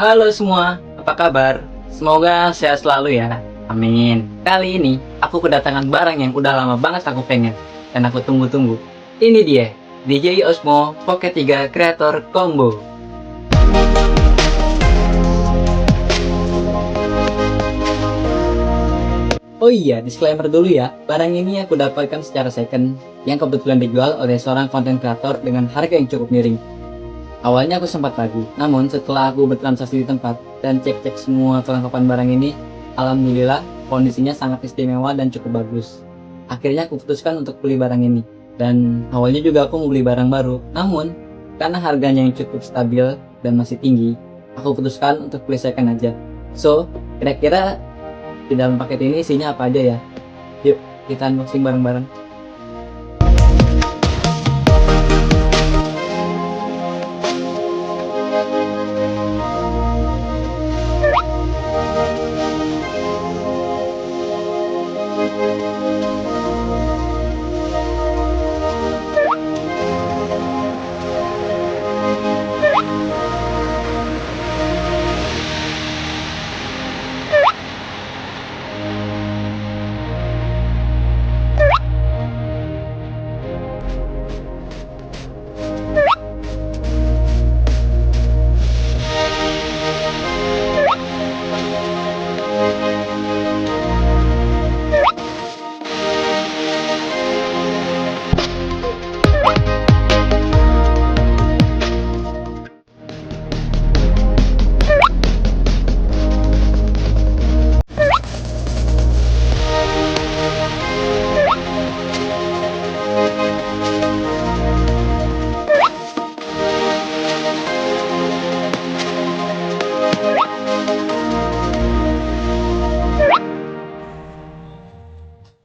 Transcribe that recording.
Halo semua, apa kabar? Semoga sehat selalu ya. Amin. Kali ini aku kedatangan barang yang udah lama banget aku pengen dan aku tunggu-tunggu. Ini dia, DJI Osmo Pocket 3 Creator Combo. Oh iya, disclaimer dulu ya. Barang ini aku dapatkan secara second yang kebetulan dijual oleh seorang konten kreator dengan harga yang cukup miring. Awalnya aku sempat ragu, namun setelah aku bertransaksi di tempat dan cek-cek semua kelengkapan barang ini, alhamdulillah kondisinya sangat istimewa dan cukup bagus. Akhirnya aku putuskan untuk beli barang ini. Dan awalnya juga aku mau beli barang baru, namun karena harganya yang cukup stabil dan masih tinggi, aku putuskan untuk beli second aja. So, kira-kira di dalam paket ini isinya apa aja ya? Yuk, kita unboxing bareng-bareng.